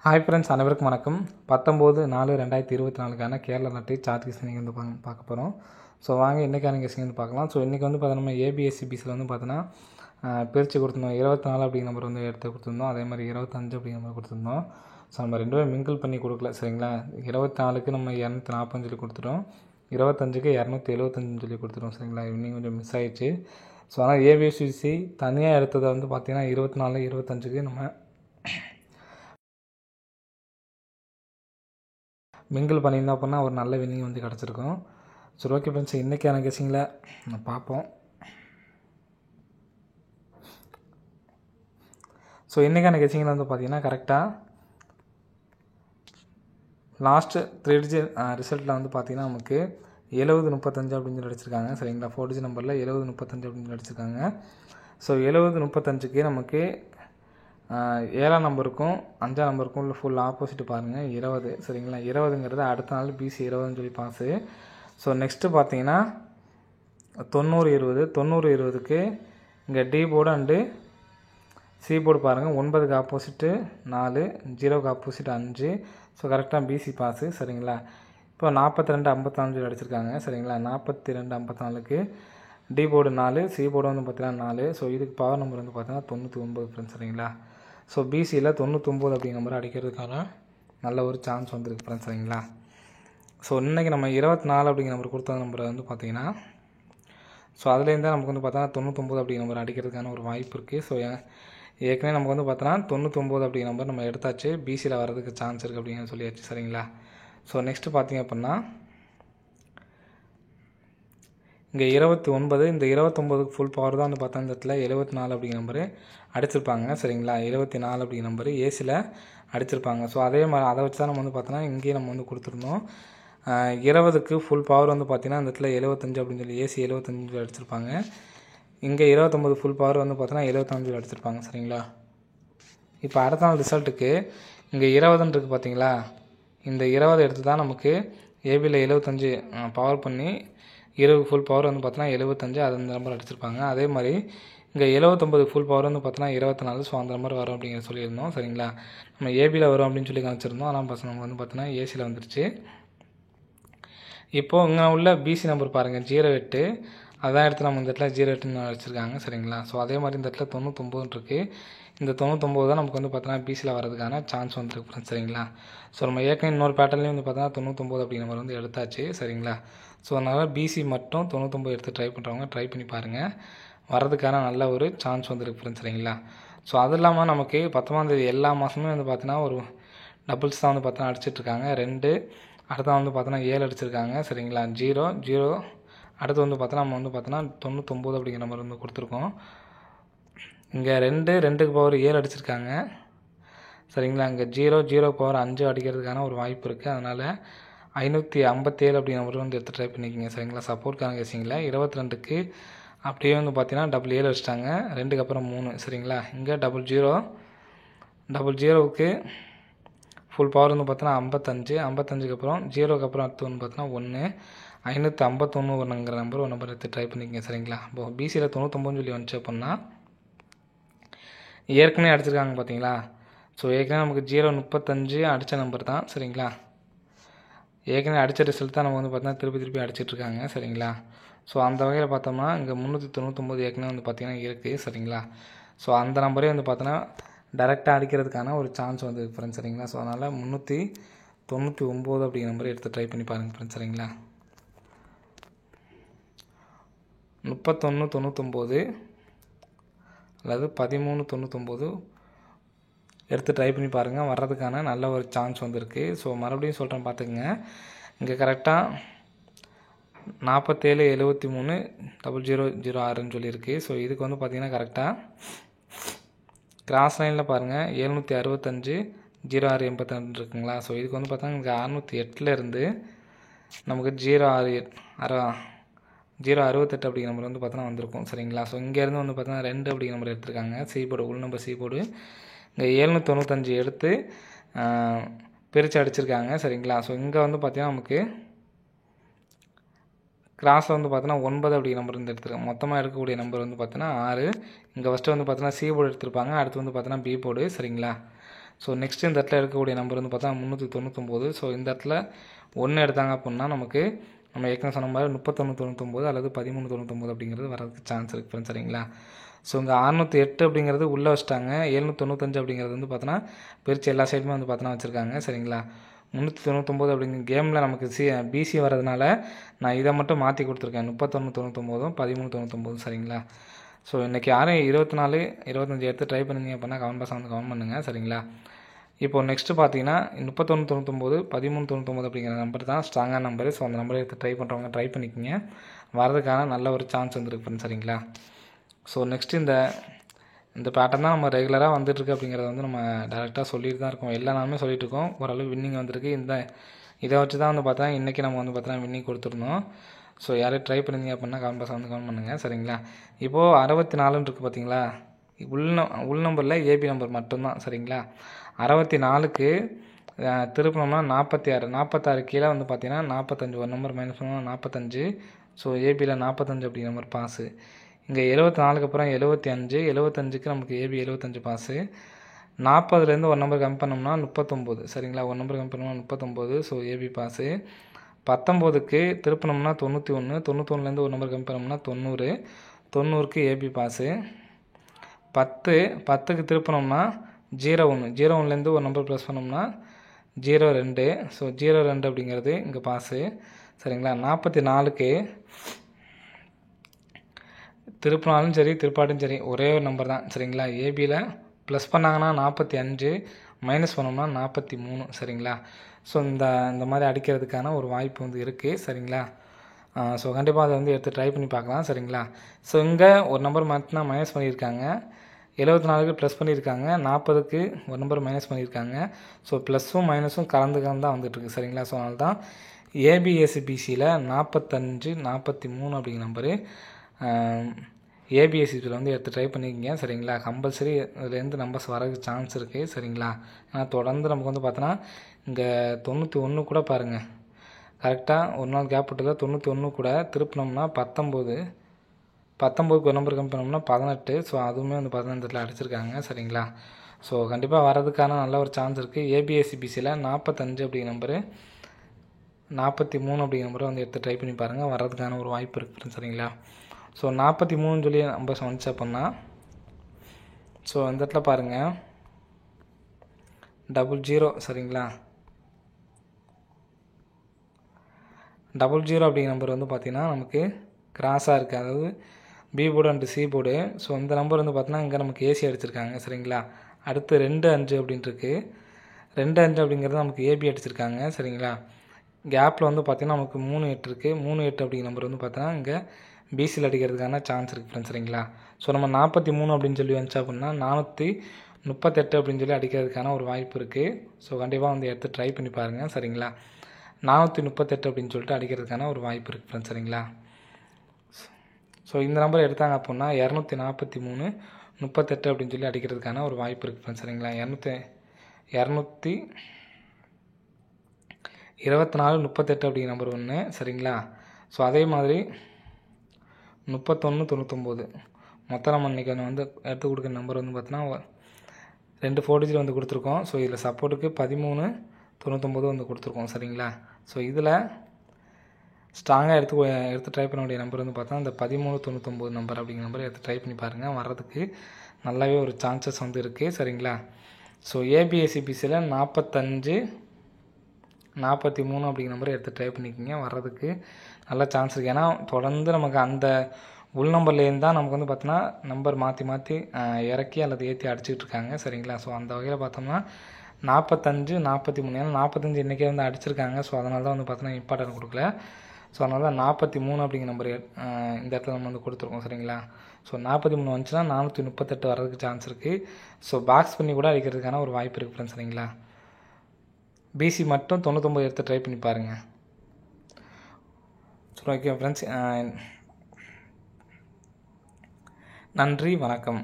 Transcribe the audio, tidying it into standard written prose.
Hi friends, அனைவருக்கும் வணக்கம். 19/4/2024 Kerala lottery chart கெஸ்டிங் வந்து பார்க்க போகிறோம். ஸோ வாங்க இன்றைக்கான கெஸ்டிங் வந்து பார்க்கலாம். ஸோ இன்றைக்கி வந்து பார்த்தோன்னா நம்ம ஏபிஎஸ்சிபிஸில் வந்து பார்த்தோன்னா பிரித்து கொடுத்துருந்தோம். 24 அப்படிங்கிற நம்பர் வந்து எடுத்து கொடுத்துருந்தோம். அதே மாதிரி 25 அப்படிங்கிற நம்பர் கொடுத்துருந்தோம். ஸோ நம்ம ரெண்டுமே மிங்கிள் பண்ணி கொடுக்கல, சரிங்களா. 24க்கு நம்ம 245 சொல்லி கொடுத்துட்டோம், 25க்கு 275 சொல்லி கொடுத்துட்டோம், சரிங்களா. இன்னும் கொஞ்சம் மிஸ் ஆகிடுச்சு. ஸோ ஆனால் ஏபிஎஸ்சிசி தனியாக எடுத்ததை வந்து பார்த்திங்கன்னா 24, 25க்கு நம்ம மிங்கிள் பண்ணியிருந்தோம் அப்படின்னா ஒரு நல்ல வின்னிங் வந்து கிடச்சிருக்கும். சரி, ஓகே ஃப்ரெண்ட்ஸ், இன்றைக்கான கெஸ்ஸிங்கில் பார்ப்போம். ஸோ இன்றைக்கான கெஸ்ஸிங்கில் வந்து பார்த்திங்கன்னா கரெக்டாக லாஸ்ட்டு 3 டிஜிட் ரிசல்ட்டில் வந்து பார்த்திங்கன்னா நமக்கு 70-35 அப்படின்னு சொல்லி அடிச்சிருக்காங்க, சரிங்களா. 4 டிஜிட் நம்பரில் 70-35 அப்படின்னு சொல்லி அடிச்சிருக்காங்க. ஸோ 70-35க்கு நமக்கு 7ஆம் நம்பருக்கும் 5ஆம் நம்பருக்கும் உள்ள ஃபுல் ஆப்போசிட் பாருங்கள், 20, சரிங்களா. 20ங்கிறது அடுத்த நாள் பிசி 20ன்னு சொல்லி பாஸு. ஸோ நெக்ஸ்ட்டு பார்த்தீங்கன்னா 90-20க்கு இங்கே D board and C board பாருங்கள். 9க்கு ஆப்போசிட்டு 4, 0க்கு ஆப்போசிட் 5. ஸோ கரெக்டாக பிசி பாஸு, சரிங்களா. இப்போ 42-54 அடிச்சிருக்காங்க, சரிங்களா. 42-54க்கு டி போர்டு 4, சி போர்டு வந்து பார்த்தீங்கன்னா 4. ஸோ இதுக்கு பவர் நம்பர் வந்து பார்த்தீங்கன்னா 99 ஃப்ரெண்ட்ஸ், சரிங்களா. ஸோ பிசியில் 99 அப்படிங்கிற நம்பர் அடிக்கிறதுக்கான நல்ல ஒரு சான்ஸ் வந்துருக்கு ஃப்ரெண்ட்ஸ், சரிங்களா. ஸோ இன்றைக்கி நம்ம 24 அப்படிங்கிற நம்பர் கொடுத்த நம்பரை வந்து பார்த்திங்கன்னா ஸோ அதுலேருந்து நமக்கு வந்து பார்த்தோன்னா 99 அப்படிங்கிற நம்பர் அடிக்கிறதுக்கான ஒரு வாய்ப்பு இருக்குது. ஸோ ஏற்கனவே நமக்கு வந்து பார்த்தோன்னா 99 அப்படிங்கிற நம்பர் நம்ம எடுத்தாச்சு, பிசியில் வரதுக்கு சான்ஸ் இருக்குது அப்படின்னு சொல்லியாச்சு, சரிங்களா. ஸோ நெக்ஸ்ட்டு பார்த்திங்க அப்படின்னா இங்கே 29, இந்த 29க்கு ஃபுல் பவர் தான் வந்து பார்த்தா இந்த இடத்துல 74 அப்படிங்கிற நம்பரு அடிச்சிருப்பாங்க, சரிங்களா. 74 அப்படிங்கிற நம்பரு ஏசியில் அடிச்சிருப்பாங்க. ஸோ அதே மாதிரி அதை வச்சு தான் நம்ம வந்து பார்த்தோன்னா இங்கேயும் நம்ம வந்து கொடுத்துருந்தோம். 20க்கு ஃபுல் பவர் வந்து பார்த்திங்கன்னா இந்த இடத்துல 75 அப்படின்னு சொல்லி ஏசி 75 அடிச்சிருப்பாங்க. இங்கே 29 ஃபுல் பவர் வந்து பார்த்தோன்னா 75 அடிச்சிருப்பாங்க, சரிங்களா. இப்போ அடுத்த நாள் ரிசல்ட்டுக்கு இங்கே 20ன்னு இருக்குது பார்த்தீங்களா. இந்த 20 எடுத்து தான் நமக்கு ஏபியில் 75 பவர் பண்ணி 20 ஃபுல் பவர் வந்து பார்த்தோன்னா 75, அது அந்த நம்பர் அடிச்சிருப்பாங்க. அதே மாதிரி இங்கே 79 ஃபுல் பவர் வந்து பார்த்தோன்னா 24. ஸோ அந்த நம்பர் வரும் அப்படிங்கிற சொல்லியிருந்தோம், சரிங்களா. நம்ம ஏபியில் வரும் அப்படின்னு சொல்லி காமிச்சிருந்தோம். ஆனால் பஸ் நமக்கு வந்து பார்த்தோன்னா ஏசியில் வந்துருச்சு. இப்போது இங்கே உள்ள பிசி நம்பர் பாருங்கள், 08, அதான் எடுத்து நம்ம இந்த இடத்துல 08ன்னு அடிச்சிருக்காங்க, சரிங்களா. ஸோ அதே மாதிரி இந்த இடத்துல 99 இருக்குது. இந்த 99 தான் நமக்கு வந்து பார்த்தோன்னா பிசியில் வரதுக்கான சான்ஸ் வந்துருக்கு, சரிங்களா. ஸோ நம்ம ஏற்கனவே இன்னொரு பேட்டர்லேயும் வந்து பார்த்தோன்னா 99 அப்படிங்கிற நம்பர் வந்து எடுத்தாச்சு, சரிங்களா. ஸோ அதனால் பிசி மட்டும் 99 எடுத்து ட்ரை பண்ணுறவங்க ட்ரை பண்ணி பாருங்கள், வரதுக்கான நல்ல ஒரு சான்ஸ் வந்துருக்கு ஃப்ரெண்ட்ஸ், சரிங்களா. ஸோ அது இல்லாமல் நமக்கு 19ஆம் தேதி எல்லா மாதமே வந்து பார்த்தீங்கன்னா ஒரு டபுள்ஸ் தான் வந்து பார்த்தோன்னா அடிச்சிட்ருக்காங்க. 2 அடுத்த வந்து பார்த்தோன்னா 7 அடிச்சிருக்காங்க, சரிங்களா. 0 அடுத்து வந்து பார்த்தோன்னா நம்ம வந்து பார்த்தோன்னா 99 அப்படிங்கிற நம்பர் வந்து கொடுத்துருக்கோம். இங்கே 2க்கு பவர் 7 அடிச்சிருக்காங்க, சரிங்களா. இங்கே 0 பவர் 5 அடிக்கிறதுக்கான ஒரு வாய்ப்பு இருக்குது. அதனால் 557 அப்படிங்கிற நம்பர் வந்து எடுத்து ட்ரை பண்ணிக்கிங்க, சரிங்களா. சப்போர்ட்கான கேசிங்கில் 22க்கு அப்படியே வந்து பார்த்தீங்கன்னா 7 அடிச்சிட்டாங்க, 2க்கு அப்புறம் 3, சரிங்களா. இங்கே 00க்கு ஃபுல் பவர் வந்து பார்த்தோன்னா 55, 55க்கு அப்புறம் 0க்கு அப்புறம் அடுத்து வந்து பார்த்தோன்னா 1, 551ங்கிற நம்பர் ஒரு நம்பர் எடுத்து ட்ரை பண்ணிக்கங்க, சரிங்களா. இப்போ பிசியில் 99 சொல்லி வந்துச்சு அப்படின்னா ஏற்கனவே அடிச்சிருக்காங்க பார்த்தீங்களா. ஸோ ஏற்கனவே நமக்கு 035 அடித்த நம்பர் தான், சரிங்களா. ஏற்கனவே அடித்த ரிசல்ட் தான் நம்ம வந்து பார்த்தீங்கன்னா திருப்பி அடிச்சிட்ருக்காங்க, சரிங்களா. ஸோ அந்த வகையில் பார்த்தோம்னா இங்கே 399 ஏற்கனவே வந்து பார்த்திங்கன்னா இருக்குது, சரிங்களா. ஸோ அந்த நம்பரே வந்து பார்த்தோன்னா டைரெக்டாக அடிக்கிறதுக்கான ஒரு சான்ஸ் வந்து ஃப்ரெண்ட்ஸ், சரிங்களா. ஸோ அதனால் 399 அப்படிங்கிற நம்பரை எடுத்து ட்ரை பண்ணி பாருங்கள் ஃப்ரெண்ட்ஸ், சரிங்களா. 3199 அல்லது 1399 எடுத்து ட்ரை பண்ணி பாருங்கள், வர்றதுக்கான நல்ல ஒரு சான்ஸ் வந்துருக்கு. ஸோ மறுபடியும் சொல்கிறேன் பார்த்துக்குங்க. இங்கே கரெக்டாக 4773-0006ன்னு சொல்லியிருக்கு. ஸோ இதுக்கு வந்து பார்த்திங்கன்னா கரெக்டாக கிராஸ் லைனில் பாருங்கள் 765-0682 இருக்குங்களா. ஸோ இதுக்கு வந்து பார்த்தா இங்கே 608லேருந்து நமக்கு 068 அப்படிங்கிற நம்பர் வந்து பார்த்தோன்னா வந்திருக்கும், சரிங்களா. ஸோ இங்கேருந்து வந்து பார்த்தோன்னா 2 அப்படிங்கிற நம்பர் எடுத்திருக்காங்க, சி போர்டு உள் நம்பர் சி போர்டு. இங்கே 795 எடுத்து பிரித்து அடிச்சிருக்காங்க, சரிங்களா. ஸோ இங்கே வந்து பார்த்திங்கன்னா நமக்கு கிராஸில் வந்து பார்த்தோன்னா 9 அப்படிங்கிற நம்பர் வந்து எடுத்துருக்காங்க. மொத்தமாக எடுக்கக்கூடிய நம்பர் வந்து பார்த்தோன்னா 6. இங்கே ஃபஸ்ட்டு வந்து பார்த்தோன்னா சி போர்டு எடுத்திருப்பாங்க, அடுத்து வந்து பார்த்தோன்னா பி போர்டு, சரிங்களா. ஸோ நெக்ஸ்ட்டு இந்த இடத்துல இருக்கக்கூடிய நம்பர் வந்து பார்த்தா 399. ஸோ இந்த இடத்துல 1 எடுத்தாங்க அப்படின்னா நமக்கு நம்ம ஏற்கனவே சொன்ன மாதிரி 3199 அல்லது 1399 அப்படிங்கிறது வரதுக்கு சான்ஸ் இருக்குது ஃப்ரெண்ட்ஸ், சரிங்களா. ஸோ இங்கே 608 அப்படிங்கிறது உள்ளே வச்சுட்டாங்க. 795 அப்படிங்கிறது வந்து பார்த்தோன்னா பிரித்து எல்லா சைடுமே வந்து பார்த்தோன்னா வச்சுருக்காங்க, சரிங்களா. 399 அப்படிங்கிற கேமில் நமக்கு பிசி வரதுனால நான் இதை மட்டும் மாற்றி கொடுத்துருக்கேன். 3199 1399, சரிங்களா. ஸோ இன்றைக்கி யாரும் 24 25 எடுத்து ட்ரை பண்ணிங்க அப்படின்னா கமெண்ட் பாக்ஸ் வந்து கமெண்ட் பண்ணுங்கள், சரிங்களா. இப்போது நெக்ஸ்ட்டு பார்த்தீங்கன்னா 3199 1399 அப்படிங்கிற நம்பர் தான் ஸ்ட்ராங்கான நம்பரு. ஸோ அந்த நம்பரை எடுத்து ட்ரை பண்ணுறவங்க ட்ரை பண்ணிக்கோங்க. வரதுக்கான நல்ல ஒரு சான்ஸ் வந்துருக்கு ஃப்ரெண்ட்ஸ், சரிங்களா. ஸோ நெக்ஸ்ட்டு இந்த பேட்டர்ன் தான் நம்ம ரெகுலராக வந்துட்டுருக்கு அப்படிங்கிறத வந்து நம்ம டேரெக்டாக சொல்லிட்டு தான் இருக்கோம். எல்லா நாளுமே சொல்லிட்டு இருக்கோம். ஓரளவு வின்னிங் வந்திருக்கு. இதை வச்சு தான் வந்து பார்த்தா இன்றைக்கி நம்ம வந்து பார்த்தா வின்னிங் கொடுத்துருந்தோம். ஸோ யாரையும் ட்ரை பண்ணிங்க அப்படின்னா கமெண்ட் பாக்ஸ் வந்து கமெண்ட் பண்ணுங்கள், சரிங்களா. இப்போது 64 இருக்குது பார்த்தீங்களா, உள் நம்பரில் ஏபி நம்பர் மட்டும்தான், சரிங்களா. 64க்கு திருப்பினோம்னா 46 கீழே வந்து பார்த்தீங்கன்னா 45 ஒரு நம்பர் மைனஸ் பண்ணோம்னா 45. ஸோ ஏபியில் 45 அப்படிங்கிற நம்பர் பாஸு. இங்கே 74க்கு அப்புறம் 75, 75க்கு நமக்கு ஏபி 75 பாஸு. 40லேருந்து ஒரு நம்பர் கம்மி பண்ணோம்னா 39, சரிங்களா. ஒரு நம்பர் கம்மி பண்ணோம்னா 39. So AB pass. 19க்கு திருப்பினோம்னா 91, 91லேருந்து ஒரு நம்பர் கம்மி பண்ணோம்னா 90, 90க்கு ஏபி பாஸு. 10க்கு திருப்பினோம்னா 01, 01லேருந்து ஒரு நம்பர் ப்ளஸ் பண்ணோம்னா 02. ஸோ 02 அப்படிங்கிறது இங்கே பாஸு, சரிங்களா. 44க்கு திருப்பினாலும் சரி திருப்பாட்டும் சரி ஒரே ஒரு நம்பர் தான், சரிங்களா. ஏபியில் ப்ளஸ் பண்ணாங்கன்னா 45, மைனஸ் பண்ணோம்னா 43, சரிங்களா. ஸோ இந்த மாதிரி அடிக்கிறதுக்கான ஒரு வாய்ப்பு வந்து இருக்குது, சரிங்களா. ஸோ கண்டிப்பாக அதை வந்து எடுத்து ட்ரை பண்ணி பார்க்கலாம், சரிங்களா. ஸோ இங்கே ஒரு நம்பர் மட்டும்தான் மைனஸ் பண்ணியிருக்காங்க. 74க்கு ப்ளஸ் பண்ணியிருக்காங்க. 40க்கு ஒரு நம்பர் மைனஸ் பண்ணியிருக்காங்க. ஸோ ப்ளஸ்ஸும் மைனஸும் கலந்து தான் வந்துட்டுருக்கு, சரிங்களா. ஸோ அதனால தான் ஏபிஎஸ்சிபிசியில் 45 43 அப்படிங்கிற நம்பரு ஏபிஎஸ்சிபியில் வந்து எடுத்து ட்ரை பண்ணிக்கிங்க, சரிங்களா. கம்பல்சரி இதுலேருந்து நம்பர்ஸ் வரதுக்கு சான்ஸ் இருக்குது, சரிங்களா. ஆனால் தொடர்ந்து நமக்கு வந்து பார்த்தோன்னா இங்கே 91 கூட பாருங்கள், கரெக்டாக ஒரு நாள் கேப் விட்டதில் 91 கூட திருப்பினோம்னா 19க்கு ஒரு நம்பர் கம்மி பண்ணோம்னா 18. ஸோ அதுவுமே வந்து 18 அடிச்சிருக்காங்க, சரிங்களா. ஸோ கண்டிப்பாக வரதுக்கான நல்ல ஒரு சான்ஸ் இருக்குது. ஏபிஎஸ்சிபிசியில் 45 அப்படிங்கிற நம்பரு 43 அப்படிங்கிற நம்பரை வந்து எடுத்து ட்ரை பண்ணி பாருங்கள், வர்றதுக்கான ஒரு வாய்ப்பு இருக்குது, சரிங்களா. ஸோ 43 சொல்லி நம்பர்ஸ் வந்துச்சு அப்படின்னா ஸோ இந்த இடத்துல பாருங்கள் 00, சரிங்களா. 00 அப்படிங்கிற நம்பர் வந்து பார்த்திங்கன்னா நமக்கு கிராஸாக இருக்குது, அதாவது B board and C board. So இந்த நம்பர் வந்து பார்த்தீங்கன்னா இங்கே நமக்கு ஏசி அடிச்சிருக்காங்க, சரிங்களா. அடுத்து 25 அப்படின்ட்டுருக்கு. 25 அப்படிங்கிறது நமக்கு ஏபி அடிச்சிருக்காங்க, சரிங்களா. கேப்பில் வந்து பார்த்திங்கன்னா நமக்கு 38 இருக்குது. 38 அப்படிங்கிற நம்பர் வந்து பார்த்தோன்னா இங்கே பிசியில் அடிக்கிறதுக்கான சான்ஸ் இருக்குது ஃப்ரெண்ட்ஸ், சரிங்களா. ஸோ நம்ம 43 அப்படின்னு சொல்லி வந்துச்சு அப்படின்னா 438 அப்படின்னு சொல்லி அடிக்கிறதுக்கான ஒரு வாய்ப்பு இருக்குது. ஸோ கண்டிப்பாக வந்து எடுத்து ட்ரை பண்ணி பாருங்கள், சரிங்களா. 438 அப்படின்னு சொல்லிட்டு அடிக்கிறதுக்கான ஒரு வாய்ப்பு இருக்குது ஃப்ரெண்ட்ஸ், சரிங்களா. ஸோ இந்த நம்பர் எடுத்தாங்க அப்படின்னா 243 38 அப்படின்னு சொல்லி அடிக்கிறதுக்கான ஒரு வாய்ப்பு இருக்குது ஃப்ரெண்ட்ஸ், சரிங்களா. 224 38 அப்படிங்கிற நம்பர் ஒன்று, சரிங்களா. ஸோ அதே மாதிரி 31 99 மொத்தம் நம்ம இன்றைக்கி வந்து எடுத்து கொடுக்குற நம்பர் வந்து பார்த்தீங்கன்னா 2 4 டிஜிட் வந்து கொடுத்துருக்கோம். ஸோ இதில் சப்போர்ட்டுக்கு 13 99 வந்து கொடுத்துருக்கோம், சரிங்களா. ஸோ இதில் ஸ்ட்ராங்காக எடுத்து ட்ரை பண்ண வேண்டிய நம்பர் வந்து பார்த்தா இந்த 13 99 நம்பர் அப்படிங்கிற நம்பர் எடுத்து ட்ரை பண்ணி பாருங்கள், வர்றதுக்கு நல்லாவே ஒரு சான்சஸ் வந்து இருக்குது, சரிங்களா. ஸோ ஏபிஎஸ்சிபிசியில் 45 43 அப்படிங்கிற நம்பரை எடுத்து ட்ரை பண்ணிக்கோங்க, வர்றதுக்கு நல்ல சான்ஸ் இருக்குது. ஏன்னா தொடர்ந்து நமக்கு அந்த உள் நம்பர்லேருந்து தான் நமக்கு வந்து பார்த்தோன்னா நம்பர் மாற்றி இறக்கி அல்லது ஏற்றி அடிச்சுட்டு இருக்காங்க, சரிங்களா. ஸோ அந்த வகையில் பார்த்தோம்னா 45 43, ஏன்னா 45 இன்றைக்கே வந்து அடிச்சிருக்காங்க. ஸோ அதனால தான் வந்து பார்த்தோன்னா இம்பார்ட்டன்ட் கொடுக்கல. ஸோ அதனால தான் 43 அப்படிங்கிற நம்பர் இந்த இடத்துல நம்ம வந்து கொடுத்துருக்கோம், சரிங்களா. ஸோ 43 வந்துச்சுன்னா 438 வர்றதுக்கு சான்ஸ் இருக்குது. ஸோ பாக்ஸ் பண்ணி கூட அடிக்கிறதுக்கான ஒரு வாய்ப்பு இருக்குது ஃப்ரெண்ட்ஸ், சரிங்களா. பிசி மட்டும் 99 எடுத்து ட்ரை பண்ணி பாருங்கள். ஸோ ஓகே ஃப்ரெண்ட்ஸ், நன்றி, வணக்கம்.